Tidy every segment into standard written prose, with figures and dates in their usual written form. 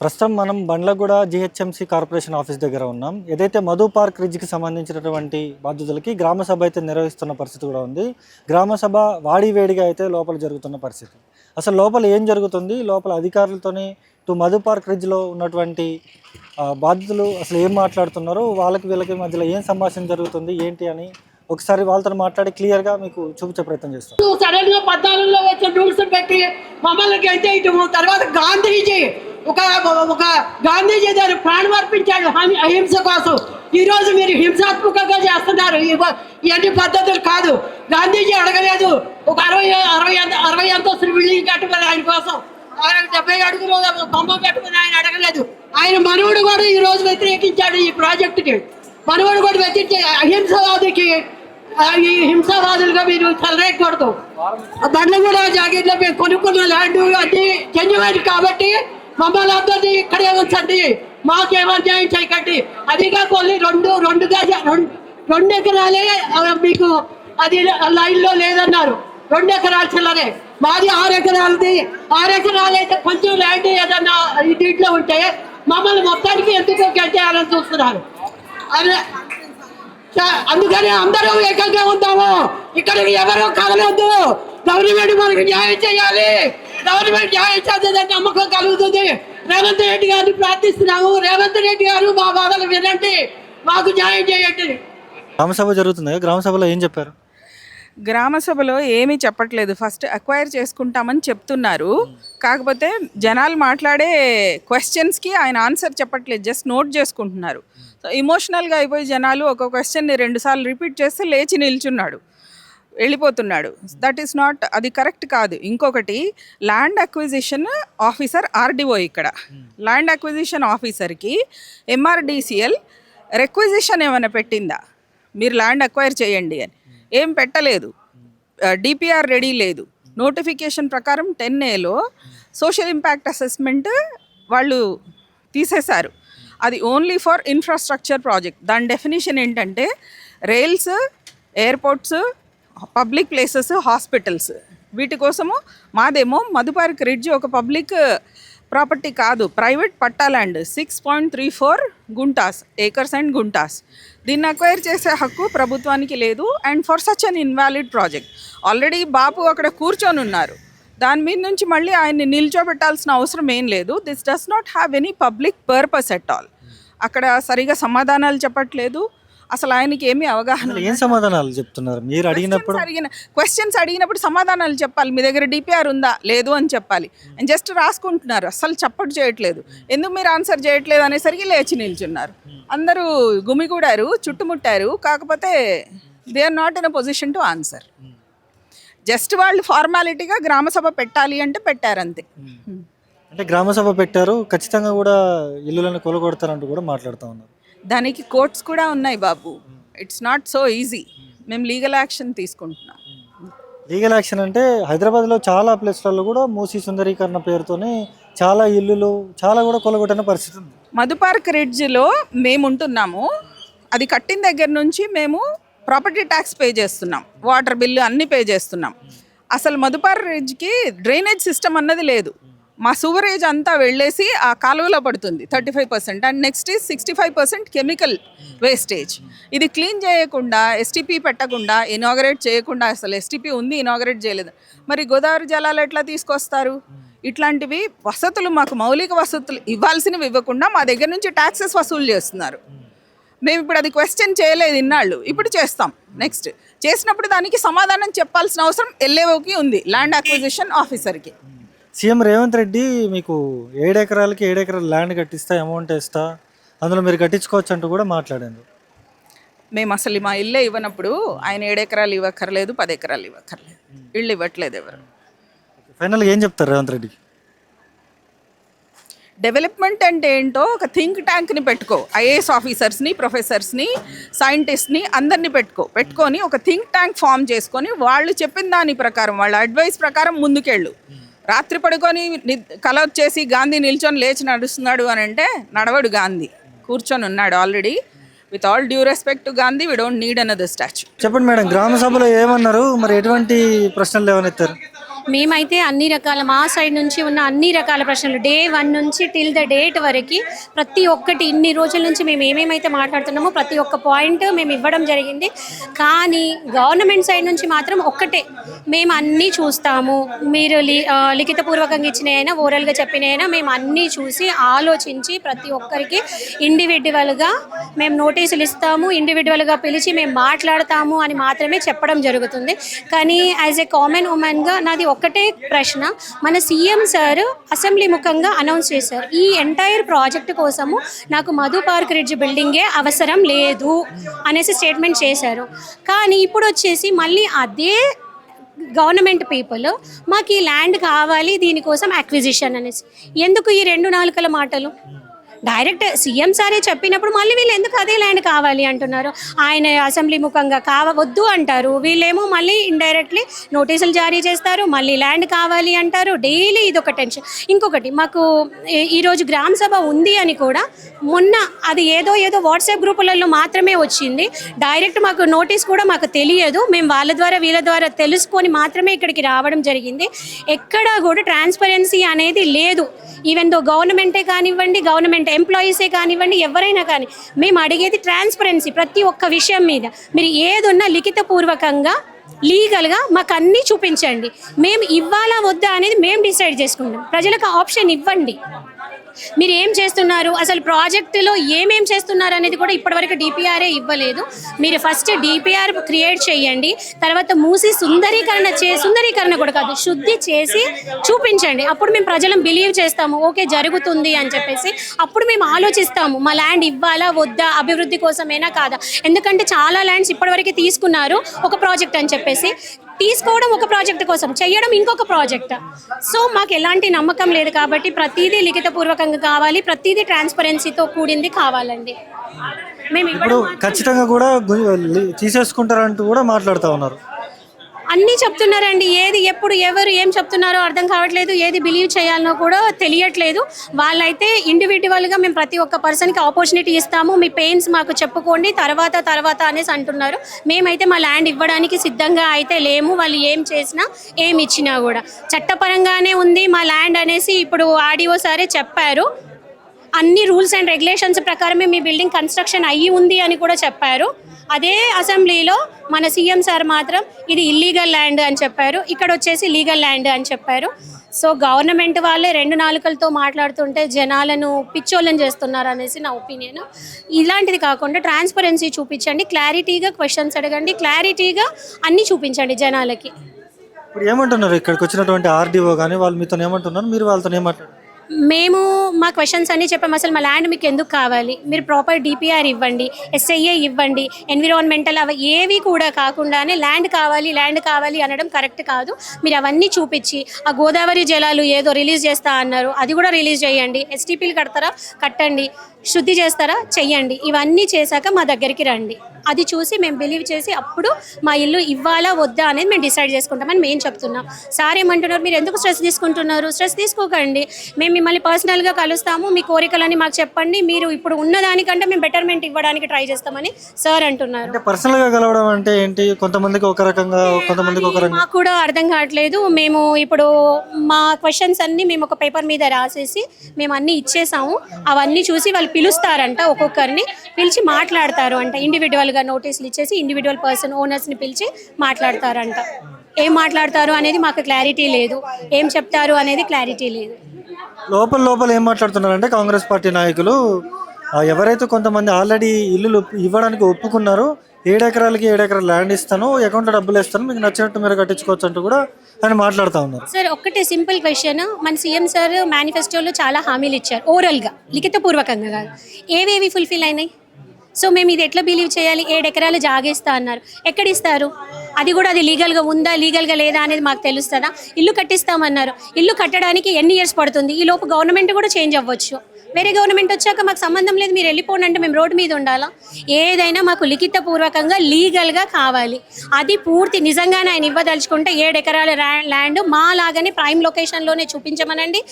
ప్రస్తుతం మనం Bandlaguda GHMC corporation office దగ్గర ఉన్నాం. ఏదైతే మధు పార్క్ రిడ్జ్కి సంబంధించినటువంటి బాధ్యతలకి గ్రామ సభ అయితే నిర్వహిస్తున్న పరిస్థితి కూడా ఉంది. గ్రామ సభ వాడి వేడిగా అయితే లోపల జరుగుతున్న పరిస్థితి. అసలు లోపల ఏం జరుగుతుంది, లోపల అధికారులతోని మధు పార్క్ రిడ్జ్లో ఉన్నటువంటి బాధితులు అసలు ఏం మాట్లాడుతున్నారు, వాళ్ళకి వీళ్ళకి మధ్యలో ఏం సంభాషణ జరుగుతుంది ఏంటి అని ఒకసారి వాళ్ళతో మాట్లాడి క్లియర్గా మీకు చూపించే ప్రయత్నం చేస్తాం. సడన్ గా 14లో వచ్చిన రూల్స్ పెట్టి మమ్మల్ని గెలిచేయటము, తర్వాత గాంధీజీ ఒక గాంధీజీ గారు ప్రాణం అర్పించాడు అహింస కోసం. ఈ రోజు మీరు హింసాత్మకంగా చేస్తున్నారు. ఇవన్నీ పద్ధతులు కాదు. గాంధీజీ అడగలేదు ఒక 60 అంతస్తులు బిల్డింగ్ కట్టుకుని ఆయన కోసం, 70 అడుగులు బొమ్మ పెట్టుకుని ఆయన అడగలేదు. ఆయన మనవుడు కూడా ఈ రోజు వ్యతిరేకించాడు ఈ ప్రాజెక్టుకి. మనవుడు కూడా వ్యతిరేకి అహింసవాదికి ఈ హింసావాదులుగా మీరు చెలరేయకూడదు. బండ్లు కూడా జాకెట్లో మేము కొనుక్కున్న ల్యాండ్ అన్ని జెన్యువైన్ కాబట్టి మమ్మల్ని అందరినీ ఇక్కడే ఉంచండి, మాకేమన్యాయం చేయకండి. అది కాకుండా రెండు ఎకరాలే మీకు అది లైన్లో లేదన్నారు. 2 ఎకరాల చిల్లరే, మాది 6 ఎకరాలది. 6 ఎకరాలు అయితే కొంచెం ల్యాండ్ ఏదన్నా దీంట్లో ఉంటే మమ్మల్ని మొత్తానికి ఎందుకు గెలిచేయాలని చూస్తున్నారు. అదే అందుకని అందరూ ఏకంగా ఉందాము. ఇక్కడికి ఎవరో కదలొద్దు. గవర్నమెంట్ మనకు న్యాయం చేయాలి. గవర్నమెంట్ న్యాయం చేస్తుందని నమ్మకం కలుగుతుంది. రేవంత్ రెడ్డి గారిని ప్రార్థిస్తున్నాము. రేవంత్ రెడ్డి గారు మా బాధలు వినండి, మాకు న్యాయం చేయండి. గ్రామసభ జరుగుతుంది. గ్రామసభలో ఏం చెప్పారు? గ్రామసభలో ఏమీ చెప్పట్లేదు. ఫస్ట్ అక్వైర్ చేసుకుంటామని చెప్తున్నారు. కాకపోతే జనాలు మాట్లాడే క్వశ్చన్స్కి ఆయన ఆన్సర్ చెప్పట్లేదు, జస్ట్ నోట్ చేసుకుంటున్నారు. సో ఇమోషనల్గా అయిపోయి జనాలు ఒక క్వశ్చన్ని 2 సార్లు రిపీట్ చేస్తే లేచి నిల్చున్నాడు, వెళ్ళిపోతున్నాడు. దట్ ఈస్ నాట్, అది కరెక్ట్ కాదు. ఇంకొకటి, ల్యాండ్ అక్విజిషన్ ఆఫీసర్ ఆర్డీఓ. ఇక్కడ ల్యాండ్ అక్విజిషన్ ఆఫీసర్కి ఎంఆర్డీసీఎల్ రిక్విజిషన్ ఏమైనా పెట్టిందా, మీరు ల్యాండ్ అక్వైర్ చేయండి అని? ఏం పెట్టలేదు. డిపిఆర్ రెడీ లేదు. నోటిఫికేషన్ ప్రకారం 10Aలో సోషల్ ఇంపాక్ట్ అసెస్మెంట్ వాళ్ళు తీసేశారు. అది ఓన్లీ ఫర్ ఇన్ఫ్రాస్ట్రక్చర్ ప్రాజెక్ట్. దాని డెఫినేషన్ ఏంటంటే rails, airports, public places, hospitals, వీటి కోసము. మాదేమో మధు పార్క్ రిడ్జ్ ఒక పబ్లిక్ ప్రాపర్టీ కాదు, ప్రైవేట్ పట్టా land, 6.34 guntas, acres and guntas. దీన్ని అక్వైర్ చేసే హక్కు ప్రభుత్వానికి లేదు. And for such an invalid project already బాపు అక్కడ కూర్చొని ఉన్నారు. దాని మీద నుంచి మళ్ళీ ఆయన్ని నిల్చోబెట్టాల్సిన అవసరం ఏం లేదు. This does not have any public purpose at all. అక్కడ సరిగా సమాధానాలు చెప్పట్లేదు. అసలు ఆయనకి ఏమీ అవగాహన. ఏం సమాధానాలు చెప్తున్నారు మీరు అడిగినప్పుడు? క్వశ్చన్స్ అడిగినప్పుడు సమాధానాలు చెప్పాలి. మీ దగ్గర డిపిఆర్ ఉందా, లేదు అని చెప్పాలి. అండ్ జస్ట్ రాసుకుంటున్నారు, అసలు చప్పటి చేయట్లేదు. ఎందుకు మీరు ఆన్సర్ చేయట్లేదు అనేసరికి లేచి నిల్చున్నారు. అందరూ గుమిగూడారు, చుట్టుముట్టారు. కాకపోతే they are not in a position to answer. Just వాళ్ళు ఫార్మాలిటీగా గ్రామసభ పెట్టాలి అంటే పెట్టారు అంతే. అంటే గ్రామసభ పెట్టారు, ఖచ్చితంగా కూడా ఇల్లులను కొలగొడతారంటూ కూడా మాట్లాడుతూ ఉన్నారు. దానికి కోర్ట్స్ కూడా ఉన్నాయి బాబు. It's not so easy. మేము లీగల్ యాక్షన్ తీసుకుంటున్నాం. లీగల్ యాక్షన్ అంటే హైదరాబాద్లో చాలా ప్లేస్లలో కూడా మూసీ సుందరీకరణ పేరుతోనే చాలా ఇల్లులు చాలా కూడా కొలగొట్టిన పరిస్థితి ఉంది. మధు పార్క్ రిడ్జ్లో మేము ఉంటున్నాము. అది కట్టిన దగ్గర నుంచి మేము ప్రాపర్టీ ట్యాక్స్ పే చేస్తున్నాం, వాటర్ బిల్లు అన్నీ పే చేస్తున్నాం. అసలు మధు పార్క్ రిడ్జ్కి డ్రైనేజ్ సిస్టమ్ అన్నది లేదు. మా సువరేజ్ అంతా వెళ్ళేసి ఆ కాలువలో పడుతుంది 35%. And next is 65% chemical wastage. ఇది క్లీన్ చేయకుండా, ఎస్టీపీ పెట్టకుండా, ఇనాగరేట్ చేయకుండా, అసలు ఎస్టీపీ ఉంది ఇనాగరేట్ చేయలేదు, మరి గోదావరి జలాలు ఎట్లా తీసుకొస్తారు? ఇట్లాంటివి వసతులు, మాకు మౌలిక వసతులు ఇవ్వాల్సినవి ఇవ్వకుండా మా దగ్గర నుంచి ట్యాక్సెస్ వసూలు చేస్తున్నారు. మేము ఇప్పుడు అది క్వశ్చన్ చేయలేదు ఇన్నాళ్ళు, ఇప్పుడు చేస్తాం. నెక్స్ట్ చేసినప్పుడు దానికి సమాధానం చెప్పాల్సిన అవసరం ఎల్ఏఓకి ఉంది, ల్యాండ్ అక్విజిషన్ ఆఫీసర్కి. సీఎం రేవంత్ రెడ్డి మీకు 7 ఎకరాలకి 7 ఎకరాల ల్యాండ్ కట్టిస్తా, అమౌంట్ ఇస్తా, అందులో మీరు కట్టించుకోవచ్చు అంటూ కూడా మాట్లాడారు. మేము అసలు మా ఇల్లే ఇవ్వనప్పుడు ఆయన 7 ఎకరాలు ఇవ్వక్కర్లేదు, 10 ఎకరాలు ఇవ్వక్కర్లేదు, ఇళ్ళు ఇవ్వట్లేదు ఎవరు. ఫైనల్గా ఏం చెప్తారు రేవంత్ రెడ్డికి? డెవలప్మెంట్ అంటే ఏంటో ఒక థింక్ ట్యాంక్ని పెట్టుకో, ఐఏఎస్ ఆఫీసర్స్ని, ప్రొఫెసర్స్ని, సైంటిస్ట్ని అందరినీ పెట్టుకొని ఒక థింక్ ట్యాంక్ ఫామ్ చేసుకొని వాళ్ళు చెప్పిన దాని ప్రకారం, వాళ్ళ అడ్వైస్ ప్రకారం ముందుకెళ్ళు. రాత్రి పడుకొని కల వచ్చేసి గాంధీ నిల్చొని లేచి నడుస్తున్నాడు అని అంటే నడవడు. గాంధీ కూర్చొని ఉన్నాడు already. With all due respect to Gandhi, we don't need another statue. చెప్పండి మేడం, గ్రామ సభలో ఏమన్నారు, మరి ఎటువంటి ప్రశ్నలు లేవనెత్తారు? మేమైతే అన్ని రకాల మా సైడ్ నుంచి ఉన్న అన్ని రకాల ప్రశ్నలు డే 1 నుంచి టిల్ ద డేట్ వరకు ప్రతి ఒక్కటి ఇన్ని రోజుల నుంచి మేము ఏమేమైతే మాట్లాడుతున్నామో ప్రతి ఒక్క పాయింట్ మేము ఇవ్వడం జరిగింది. కానీ గవర్నమెంట్ సైడ్ నుంచి మాత్రం ఒక్కటే, మేము అన్నీ చూస్తాము, మీరు లిఖితపూర్వకంగా ఇచ్చినైనా ఓరల్గా చెప్పినైనా మేము అన్నీ చూసి ఆలోచించి ప్రతి ఒక్కరికి ఇండివిజువల్గా మేము నోటీసులు ఇస్తాము, ఇండివిజువల్గా పిలిచి మేము మాట్లాడతాము అని మాత్రమే చెప్పడం జరుగుతుంది. కానీ యాజ్ ఏ కామన్ ఉమెన్గా నాది ఒక్కటే ప్రశ్న, మన సీఎం సార్ అసెంబ్లీ ముఖంగా అనౌన్స్ చేశారు ఈ ఎంటైర్ ప్రాజెక్ట్ కోసము నాకు మధు పార్క్ రిడ్జ్ బిల్డింగే అవసరం లేదు అనేసి స్టేట్మెంట్ చేశారు. కానీ ఇప్పుడు వచ్చేసి మళ్ళీ అదే గవర్నమెంట్ పీపుల్ మాకు ఈ ల్యాండ్ కావాలి దీనికోసం అక్విజిషన్ అనేసి, ఎందుకు ఈ 2 నాలుకల మాటలు? డైరెక్ట్ సీఎం సారే చెప్పినప్పుడు మళ్ళీ వీళ్ళు ఎందుకు అదే ల్యాండ్ కావాలి అంటున్నారు? ఆయన అసెంబ్లీ ముఖంగా వద్దు అంటారు, వీళ్ళేమో మళ్ళీ ఇండైరెక్ట్లీ నోటీసులు జారీ చేస్తారు, మళ్ళీ ల్యాండ్ కావాలి అంటారు. డైలీ ఇదొక టెన్షన్. ఇంకొకటి, మాకు ఈరోజు గ్రామ సభ ఉంది అని కూడా మొన్న అది ఏదో వాట్సాప్ గ్రూపులలో మాత్రమే వచ్చింది. డైరెక్ట్ మాకు నోటీస్ కూడా మాకు తెలియదు, మేము వాళ్ళ ద్వారా వీళ్ళ ద్వారా తెలుసుకొని మాత్రమే ఇక్కడికి రావడం జరిగింది. ఎక్కడా కూడా ట్రాన్స్పరెన్సీ అనేది లేదు. ఈవెన్ దో గవర్నమెంటే కానివ్వండి, గవర్నమెంట్ ఎంప్లాయీసే కానివ్వండి, ఎవరైనా కానీ మేము అడిగేది ట్రాన్స్పరెన్సీ. ప్రతి ఒక్క విషయం మీద మీరు ఏదున్నా లిఖితపూర్వకంగా లీగల్గా మాకు అన్నీ చూపించండి. మేము ఇవ్వాలా వద్దా అనేది మేము డిసైడ్ చేసుకుంటాం. ప్రజలకు ఆప్షన్ ఇవ్వండి. మీరు ఏం చేస్తున్నారు, అసలు ప్రాజెక్టులో ఏమేం చేస్తున్నారు అనేది కూడా ఇప్పటివరకు డిపిఆర్ఏ ఇవ్వలేదు. మీరు ఫస్ట్ డిపిఆర్ క్రియేట్ చేయండి, తర్వాత మూసి సుందరీకరణ కూడా కాదు, శుద్ధి చేసి చూపించండి. అప్పుడు మేము ప్రజలను బిలీవ్ చేస్తాము, ఓకే జరుగుతుంది అని చెప్పేసి. అప్పుడు మేము ఆలోచిస్తాము మా ల్యాండ్ ఇవ్వాలా వద్దా, అభివృద్ధి కోసమేనా కాదా. ఎందుకంటే చాలా ల్యాండ్స్ ఇప్పటివరకు తీసుకున్నారు ఒక ప్రాజెక్ట్ అని చెప్పేసి, తీసుకోవడం ఒక ప్రాజెక్ట్ కోసం, చేయడం ఇంకొక ప్రాజెక్ట్. సో మాకు ఎలాంటి నమ్మకం లేదు. కాబట్టి ప్రతిదీ లిఖితపూర్వకంగా కావాలి, ప్రతిదీ ట్రాన్స్పరెన్సీతో కూడింది కావాలండి. మేము ఇప్పుడు ఖచ్చితంగా కూడా తీసేసుకుంటారంటూ కూడా మాట్లాడుతూ ఉన్నారు. అన్నీ చెప్తున్నారండి, ఏది ఎప్పుడు ఎవరు ఏం చెప్తున్నారో అర్థం కావట్లేదు, ఏది బిలీవ్ చేయాలనో కూడా తెలియట్లేదు. వాళ్ళైతే ఇండివిజువల్గా మేము ప్రతి ఒక్క పర్సన్కి ఆపర్చునిటీ ఇస్తాము, మీ పెయిన్స్ మాకు చెప్పుకోండి తర్వాత అనేసి అంటున్నారు. మేమైతే మా ల్యాండ్ ఇవ్వడానికి సిద్ధంగా అయితే లేము. వాళ్ళు ఏం చేసినా ఏమి ఇచ్చినా కూడా చట్టపరంగానే ఉంది మా ల్యాండ్ అనేసి ఇప్పుడు ఆర్డీఓ సారే చెప్పారు. అన్ని రూల్స్ అండ్ రెగ్యులేషన్స్ ప్రకారమే మీ బిల్డింగ్ కన్స్ట్రక్షన్ అయ్యి ఉంది అని కూడా చెప్పారు. అదే అసెంబ్లీలో మన సీఎం సార్ మాత్రం ఇది ఇల్లీగల్ ల్యాండ్ అని చెప్పారు, ఇక్కడ వచ్చేసి లీగల్ ల్యాండ్ అని చెప్పారు. సో గవర్నమెంట్ వాళ్ళే 2 నాలుకలతో మాట్లాడుతుంటే జనాలను పిచ్చోళ్ళని చేస్తున్నారు అనేసి నా ఒపీనియన్. ఇలాంటిది కాకుండా ట్రాన్స్పరెన్సీ చూపించండి, క్లారిటీగా క్వశ్చన్స్ అడగండి, క్లారిటీగా అన్నీ చూపించండి జనాలకి. ఇప్పుడు ఏమంటున్నారు ఇక్కడికి వచ్చినటువంటి ఆర్డీఓ కానీ వాళ్ళు మీతో ఏమంటున్నారు, మీరు వాళ్ళతో ఏమంటారు? మేము మా క్వశ్చన్స్ అన్నీ చెప్పాము. అసలు మా ల్యాండ్ మీకు ఎందుకు కావాలి, మీరు ప్రాపర్ డిపిఆర్ ఇవ్వండి, ఎస్ఐఏ ఇవ్వండి, ఎన్విరాన్మెంటల్ అవి ఏవి కూడా కాకుండానే ల్యాండ్ కావాలి అనడం కరెక్ట్ కాదు. మీరు అవన్నీ చూపించి ఆ గోదావరి జలాలు ఏదో రిలీజ్ చేస్తా అన్నారు, అది కూడా రిలీజ్ చేయండి. ఎస్టీపీలు కడతారా కట్టండి, శుద్ధి చేస్తారా చెయ్యండి. ఇవన్నీ చేశాక మా దగ్గరికి రండి, అది చూసి మేము బిలీవ్ చేసి అప్పుడు మా ఇల్లు ఇవ్వాలా వద్దా అనేది మేము డిసైడ్ చేసుకుంటామని మేము చెప్తున్నాం. సార్ ఏమంటున్నారు, మీరు ఎందుకు స్ట్రెస్ తీసుకుంటున్నారు? స్ట్రెస్ తీసుకోకండి, మేము మిమ్మల్ని పర్సనల్గా కలుస్తాము, మీ కోరికలని మాకు చెప్పండి, మీరు ఇప్పుడు ఉన్నదానికంటే మేము బెటర్మెంట్ ఇవ్వడానికి ట్రై చేస్తామని సార్ అంటున్నారు. పర్సనల్గా కలవడం అంటే ఏంటి? కొంతమందికి ఒక రకంగా, కొంతమందికి ఒక రకంగా. మాకు కూడా అర్థం కావట్లేదు. మేము ఇప్పుడు మా క్వశ్చన్స్ అన్నీ మేము ఒక పేపర్ మీద రాసేసి మేము అన్నీ ఇచ్చేసాము. అవన్నీ చూసి వాళ్ళు పిలుస్తారంట, ఒక్కొక్కరిని పిలిచి మాట్లాడతారు అంట. ఇండివిజువల్గా నోటీసులు ఇచ్చేసి ఇండివిజువల్ పర్సన్ ఓనర్స్ని పిలిచి మాట్లాడతారంట. ఏం మాట్లాడతారు అనేది మాకు క్లారిటీ లేదు, ఏం చెప్తారు అనేది క్లారిటీ లేదు. లోపల ఏం మాట్లాడుతున్నారంటే కాంగ్రెస్ పార్టీ నాయకులు ఎవరైతే కొంతమంది ఆల్రెడీ ఇల్లులు ఇవ్వడానికి ఒప్పుకున్నారో 7 ఎకరాలకి 7 ఎకరాల ల్యాండ్ ఇస్తాను, అకౌంట్లో డబ్బులు ఇస్తాను, మీకు నచ్చినట్టు మీరు కట్టించుకోవచ్చు అంటూ కూడా ఆయన మాట్లాడుతూ ఉన్నారు. సార్ ఒక్కటే సింపుల్ క్వశ్చన్, మన సీఎం సార్ మేనిఫెస్టోలో చాలా హామీలు ఇచ్చారు, ఓరల్గా లిఖితపూర్వకంగా కాదు. ఏవేవి ఫుల్ఫిల్ అయినాయి? సో మేము ఇది ఎట్లా బిలీవ్ చేయాలి? 7 ఎకరాలు జాగేస్తా అన్నారు, ఎక్కడిస్తారు? అది కూడా అది లీగల్గా ఉందా లీగల్గా లేదా అనేది మాకు తెలుస్తుందా? ఇల్లు కట్టిస్తామన్నారు, ఇల్లు కట్టడానికి ఎన్ని ఇయర్స్ పడుతుంది? ఈ లోపు గవర్నమెంట్ కూడా చేంజ్ అవ్వచ్చు, వేరే గవర్నమెంట్ వచ్చాక మాకు సంబంధం లేదు, మీరు వెళ్ళిపోండి అంటే మేము రోడ్డు మీద ఉండాలా? ఏదైనా మాకు లిఖితపూర్వకంగా లీగల్గా కావాలి. అది పూర్తి నిజంగానే ఆయన ఇవ్వదలుచుకుంటే 7 ఎకరాల ల్యాండ్ మా లాగానే ప్రైమ్ లొకేషన్లోనే చూపించమనండి.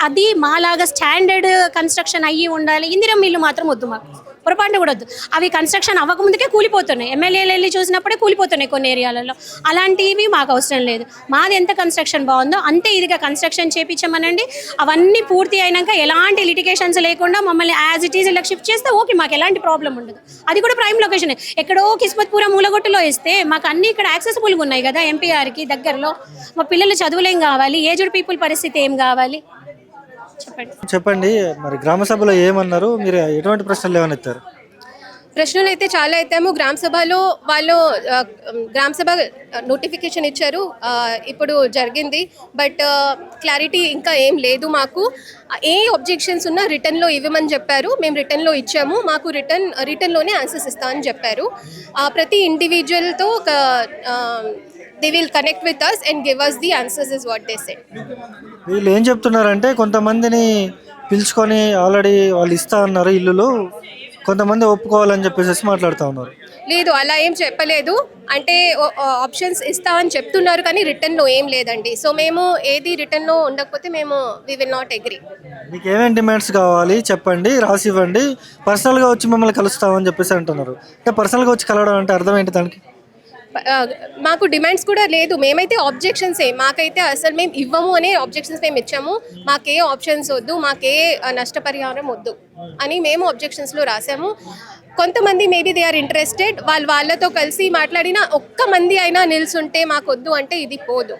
అది మాలాగా స్టాండర్డ్ కన్స్ట్రక్షన్ అయ్యి ఉండాలి. ఇందిరమ్మ ఇల్లు మాత్రం వద్దు మాకు. పొరపాటు కూడా వద్దు. అవి కన్స్ట్రక్షన్ అవ్వకముందుకే కూలిపోతున్నాయి. ఎమ్మెల్యేలు వెళ్ళి చూసినప్పుడే కూలిపోతున్నాయి కొన్ని ఏరియాలలో. అలాంటివి మాకు అవసరం లేదు. మాది ఎంత కన్స్ట్రక్షన్ బాగుందో అంతే ఇదిగా కన్స్ట్రక్షన్ చేపించమనండి. అవన్నీ పూర్తి అయినాక ఎలాంటి లిటిగేషన్స్ లేకుండా మమ్మల్ని యాజ్ ఇట్ ఈజ్ ఇలా షిఫ్ట్ చేస్తే ఓకే, మాకు ఎలాంటి ప్రాబ్లం ఉండదు. అది కూడా ప్రైమ్ లొకేషన్. ఎక్కడో కిస్మత్పురం మూలగొట్టులో ఇస్తే మాకు అన్ని ఇక్కడ యాక్సెసిబుల్గా ఉన్నాయి కదా ఎంపీఆర్కి దగ్గరలో. మా పిల్లలు చదువులేం కావాలి, ఏజ్డ్ పీపుల్ పరిస్థితి ఏం కావాలి చెప్పండి. మరి గ్రామ సభలో ఏమన్నారు, మీరు ఎటువంటి ప్రశ్నలు ఏమనెత్తారు? ప్రశ్నలు అయితే చాలా ఎత్తాము. గ్రామ సభలో వాళ్ళు గ్రామ సభ నోటిఫికేషన్ ఇచ్చారు, ఇప్పుడు జరిగింది. బట్ క్లారిటీ ఇంకా ఏం లేదు మాకు. ఏ అబ్జెక్షన్స్ ఉన్నా రిటర్న్లో ఇవ్వమని చెప్పారు. మేము రిటర్న్లో ఇచ్చాము. మాకు రిటర్న్లోనే ఆన్సర్స్ ఇస్తామని చెప్పారు. ప్రతి ఇండివిజువల్తో they will connect with us and give us the answers is what they said. వీళ్ళు ఏం చెప్తున్నారంటే కొంతమందిని పిలుచుకొని ఆల్రెడీ వాళ్ళు ఇస్తా అన్నారు ఇల్లులు, కొంతమంది ఒప్పుకోవాలని చెప్పేసి మాట్లాడుతూ ఉన్నారు. లేదు, అలా ఏం చెప్పలేదు. అంటే ఆప్షన్స్ ఇస్తామని చెప్తున్నారు కానీ రిటర్న్లో ఏం లేదండి. సో మేము ఏది రిటర్న్లో ఉండకపోతే మేము వి విల్ నాట్ అగ్రీ. మీకు ఏమేమి డిమాండ్స్ కావాలి చెప్పండి, రాసి ఇవ్వండి, పర్సనల్గా వచ్చి మిమ్మల్ని కలుస్తామని చెప్పేసి అంటున్నారు. అంటే పర్సనల్గా వచ్చి కలవడం అంటే అర్థం ఏంటి దానికి? మాకు డిమాండ్స్ కూడా లేదు. మేమైతే ఆబ్జెక్షన్సే, మాకైతే అసలు మేము ఇవ్వము అనే ఆబ్జెక్షన్స్ మేము ఇచ్చాము. మాకే ఆప్షన్స్ వద్దు, మాకే నష్టపరిహారం వద్దు అని మేము ఆబ్జెక్షన్స్లో రాసాము. కొంతమంది మేబీ దే ఆర్ ఇంట్రెస్టెడ్, వాళ్ళతో కలిసి మాట్లాడిన ఒక్క మంది అయినా నిల్చుంటే మాకు వద్దు అంటే ఇది పోదు.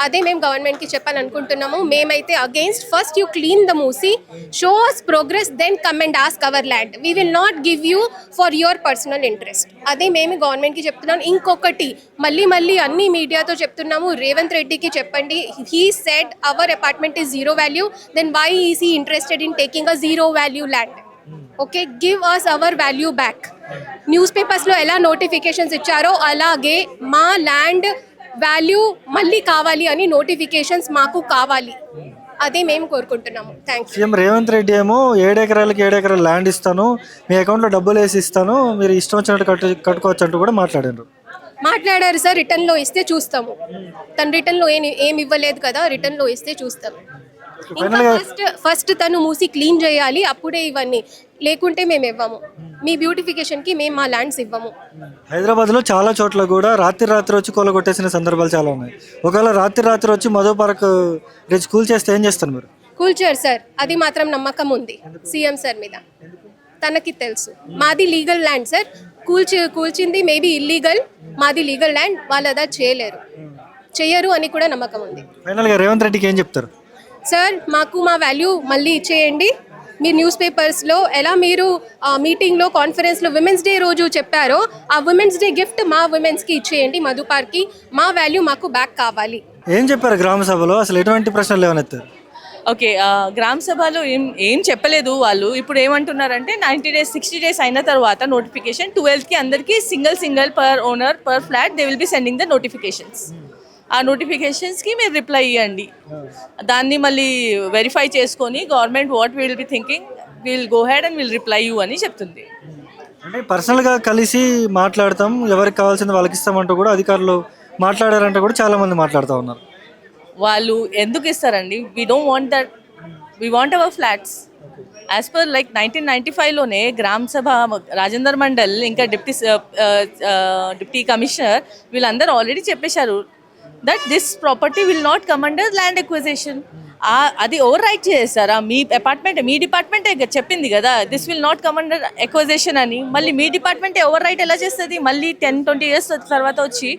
అదే మేము గవర్నమెంట్కి చెప్పాలనుకుంటున్నాము. మేమైతే against first you clean the Musi, show us progress, then come and ask our land. We will not give you for your personal interest. అదే మేము గవర్నమెంట్కి చెప్తున్నాం. ఇంకొకటి మళ్ళీ అన్ని మీడియాతో చెప్తున్నాము, రేవంత్ రెడ్డికి చెప్పండి. He said our apartment is zero value, then why is he interested in taking a zero value land? Okay, give us our value back. News పేపర్స్లో ఎలా నోటిఫికేషన్స్ ఇచ్చారో అలాగే మా ల్యాండ్ వాల్యూ మళ్ళీ కావాలి అని నోటిఫికేషన్స్ మాకు కావాలి. అదే మేము కోరుకుంటున్నాము. Thank you. CM Revanth Reddy ఏమో 7 ఎకరాలకి 7 ఎకరాల ల్యాండ్ ఇస్తాను, మీ అకౌంట్లో డబ్బులు వేసి ఇస్తాను, మీరు ఇష్టం వచ్చినట్టు కట్టుకోవచ్చు అంటూ కూడా మాట్లాడారు సార్. రిటర్న్లో ఇస్తే చూస్తాము. తను రిటర్న్లో ఏమి ఇవ్వలేదు కదా, రిటర్న్లో ఇస్తే చూస్తాము. ఫస్ట్ తను మూసి క్లీన్ చేయాలి, అప్పుడే ఇవన్నీ, లేకుంటే మేము ఇవ్వము. మీ బ్యూటిఫికేషన్కి మేము మా ల్యాండ్స్ ఇవ్వము. హైదరాబాద్లో చాలా చోట్ల కూడా రాత్రి వచ్చి కూలగొట్టేసిన సందర్భాలు చాలా ఉన్నాయి. ఒకవేళ రాత్రి వచ్చి మధు పార్క్ రిచ్ కూల్ చేస్తే ఏం చేస్తారు మీరు? కూల్చారు సార్, అది మాత్రం నమ్మకం ఉంది సీఎం సార్ మీద. తనకి తెలుసు మాది లీగల్ ల్యాండ్ సార్. కూల్చింది మేబీ ఇల్లీగల్, మాది లీగల్ ల్యాండ్. వాళ్ళు అదా చేయరు అని కూడా నమ్మకం ఉంది. ఫైనల్గా రేవంత్ రెడ్డికి ఏం చెప్తారు? సార్, మాకు మా వాల్యూ మళ్ళీ ఇచ్చేయండి. మీరు న్యూస్ పేపర్స్లో ఎలా మీరు మీటింగ్లో కాన్ఫరెన్స్లో విమెన్స్ డే రోజు చెప్పారో ఆ విమెన్స్ డే గిఫ్ట్ మా విమెన్స్కి ఇచ్చేయండి, మధు పార్క్కి. మా వాల్యూ మాకు బ్యాక్ కావాలి. ఏం చెప్పారు గ్రామ సభలో? అసలు ఎటువంటి ప్రశ్నలు ఏమనెత్తారు? ఓకే, గ్రామ సభలో ఏం చెప్పలేదు వాళ్ళు. ఇప్పుడు ఏమంటున్నారంటే 90 days 60 days అయిన తర్వాత నోటిఫికేషన్ 12కి అందరికీ single per owner per flat they will be sending the notifications. ఆ నోటిఫికేషన్స్కి మీరు రిప్లై ఇవ్వండి. దాన్ని మళ్ళీ వెరిఫై చేసుకొని government what will be thinking will go head and will reply you అని చెప్తుంది. అంటే పర్సనల్గా కలిసి మాట్లాడతాం, ఎవరికి కావాల్సింది వాళ్ళకి ఇస్తామంటూ కూడా అధికారులు మాట్లాడారంటే కూడా చాలామంది మాట్లాడుతూ ఉన్నారు. వాళ్ళు ఎందుకు ఇస్తారండి? We don't want that, we want our flats. As per like 1995లోనే గ్రామ సభ రాజేందర్ మండల్ ఇంకా డిప్టీ కమిషనర్ వీళ్ళందరూ ఆల్రెడీ చెప్పేశారు that this property will not come under land acquisition. అది ఓవర్ రైట్ చేస్తారా? మీ అపార్ట్మెంట్, మీ డిపార్ట్మెంటే చెప్పింది కదా this will not come under acquisition అని. మళ్ళీ మీ డిపార్ట్మెంటే ఓవర్ రైట్ ఎలా చేస్తుంది? మళ్ళీ 10-20 years తర్వాత వచ్చి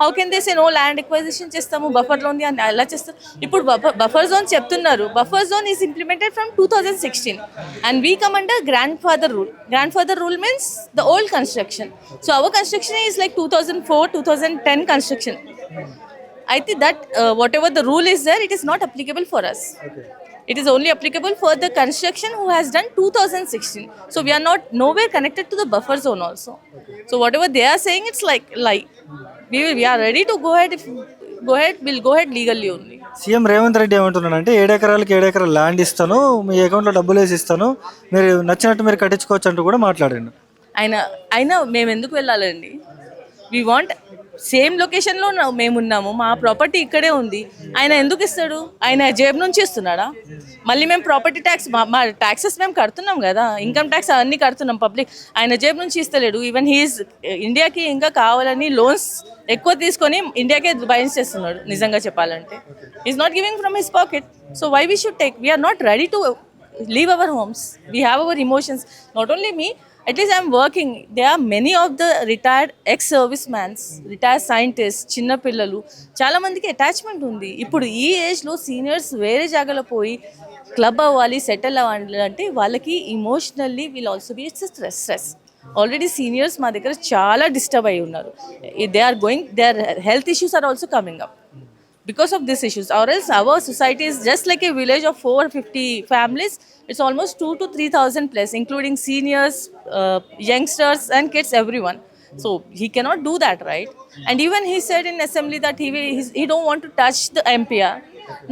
how can they say no land acquisition చేస్తాము, బఫర్లో ఉంది అని ఎలా చేస్తారు? ఇప్పుడు బఫర్ జోన్ చెప్తున్నారు. Buffer zone is implemented from 2016 and we come under grand father rule. Grand father rule means the old construction. So our construction is like 2004-2010 construction. I think that whatever the rule is there, it is not applicable for us. Okay. It is only applicable for the construction who has done 2016. So we are not nowhere connected to the buffer zone also. Okay. So whatever they are saying, it's like lie. We are ready to go ahead. We'll go ahead legally only. CM Revanth Reddy ఏమంటున్నాడంటే 7 ఎకరాలకి 7 ఎకరాల land ఇస్తాను, మీ అకౌంట్లో డబ్బులు వేసి ఇస్తాను, మీరు నచ్చినట్టు మీరు కట్టించుకోవచ్చు అంటూ కూడా మాట్లాడండి. అయినా మేము ఎందుకు వెళ్ళాలండి? We want సేమ్ లొకేషన్లో మేమున్నాము, మా ప్రాపర్టీ ఇక్కడే ఉంది, ఆయన ఎందుకు ఇస్తాడు? ఆయన జేబు నుంచి ఇస్తున్నాడా? మళ్ళీ మేము ప్రాపర్టీ ట్యాక్స్ మా ట్యాక్సెస్ మేము కడుతున్నాం కదా, ఇన్కమ్ ట్యాక్స్ అన్నీ కడుతున్నాం, పబ్లిక్ ఆయన జేబు నుంచి ఇస్తలేడు. ఈవెన్ హీఈస్ ఇండియాకి ఇంకా కావాలని లోన్స్ ఎక్కువ తీసుకొని ఇండియాకే బైన్స్ చేస్తున్నాడు. నిజంగా చెప్పాలంటే is not giving from his pocket. So why we should take? We are not ready to leave our homes. We have our emotions. Not only me, at least I'm working. There are many of the retired ex-servicemen, retired scientists, చిన్న పిల్లలు చాలా మందికి attachment ఉంది. ఇప్పుడు ఈ ఏజ్లో seniors వేరే జాగాలో పోయి క్లబ్ అవ్వాలి, సెటిల్ అవ్వాలి అంటే వాళ్ళకి emotionally will also be it's stress. Already seniors మా దగ్గర చాలా డిస్టర్బ్ అయి ఉన్నారు. Their health issues are also coming up because of these issues, or else our society is just like a village of 450 families. It's almost 2 to 3,000 plus, including seniors, youngsters and kids, everyone. So he cannot do that, right? And even he said in assembly that he don't want to touch the MPR.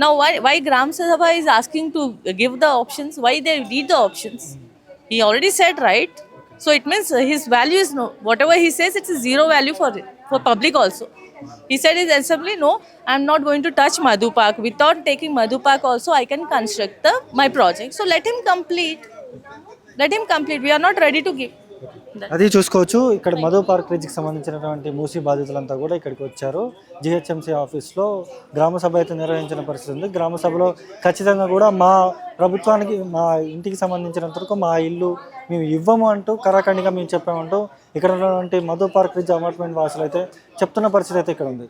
Now why Gram Sabha is asking to give the options? Why they need the options? He already said, right? So it means his value is no, whatever he says, it's a zero value for public also. He said in assembly, no, I'm not going to touch Madhu Park. Without taking Madhu Park also, I can construct my project. So let him complete. We are not ready to give. అది చూసుకోవచ్చు. ఇక్కడ Madhu park రిజ్కి సంబంధించినటువంటి మూసీ బాధితులంతా కూడా ఇక్కడికి వచ్చారు. GHMC ఆఫీస్లో గ్రామ సభ అయితే నిర్వహించిన పరిస్థితి ఉంది. గ్రామ సభలో ఖచ్చితంగా కూడా మా ప్రభుత్వానికి, మా ఇంటికి సంబంధించినంత వరకు మా ఇల్లు మేము ఇవ్వము అంటూ కరాఖండిగా మేము చెప్పామంటూ ఇక్కడ ఉన్నటువంటి మధు పార్క్ రిజ్ అపార్ట్మెంట్ వాసులు అయితే చెప్తున్న పరిస్థితి అయితే ఇక్కడ ఉంది.